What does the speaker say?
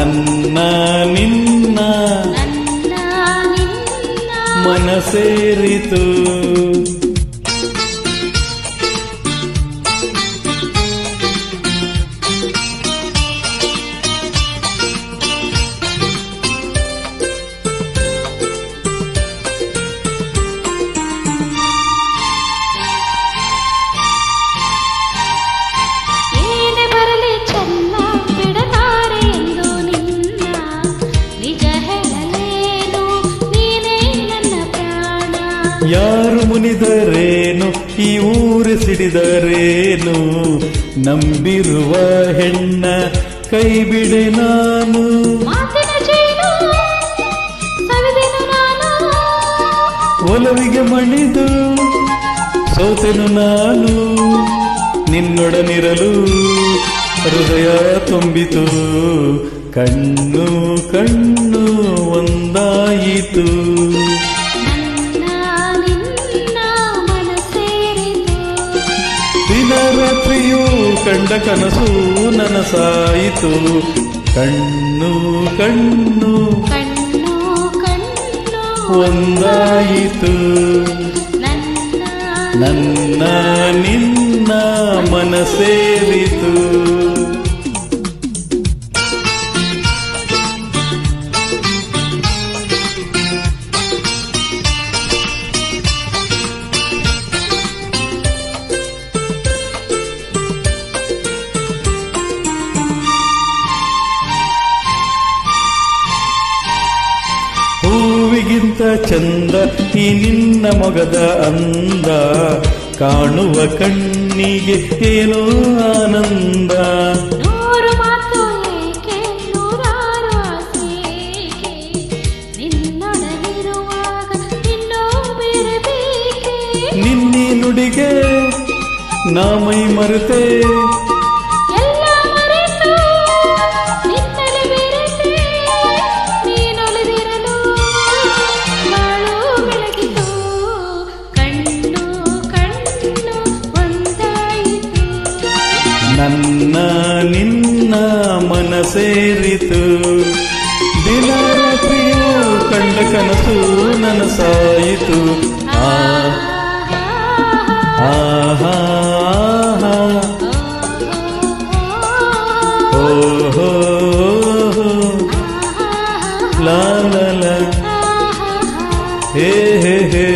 ನನ್ನ ನಿನ್ನ ಮನಸೇರಿತು. ಯಾರು ಮುನಿದರೇನು ಈ ಊರು ಸಿಡಿದರೇನು, ನಂಬಿರುವ ಹೆಣ್ಣ ಕೈ ಬಿಡೆ ನಾನು. ಒಲವಿಗೆ ಮಣಿದು ಸೋತೆನು ನಾನು, ನಿನ್ನೊಡನಿರಲು ಹೃದಯ ತುಂಬಿತು. ಕಣ್ಣು ಕಣ್ಣು ಒಂದಾಯಿತು. ದಿನರಾತ್ರಿಯೂ ಕಂಡ ಕನಸು ನನಸಾಯಿತು. ಕಣ್ಣು ಕಣ್ಣು ಒಂದಾಯಿತು. ನನ್ನ ನಿನ್ನ ಮನಸೇರಿತು. ಹೂವಿಗಿಂತ ಚಂದ ಈ ನಿನ್ನ ಮೊಗದ ಅಂದ, ಕಾಣುವ ಕಣ್ಣಿಗೆ ಏನೋ ಆನಂದ. ನಿನ್ನೆ ನುಡಿಗೆ ನಾ ಮೈ ಮರೆತೆ, ನನ್ನ ನಿನ್ನ ಮನಸೇರಿತು. ದಿನರಾತ್ರಿಯೂ ಕಂಡ ಕನಸು ನನಸಾಯಿತು. ಆಹಾ ಓಹೋ ಲಾ ಲಾ ಲಾ ಹೇ ಹೇ ಹೇ.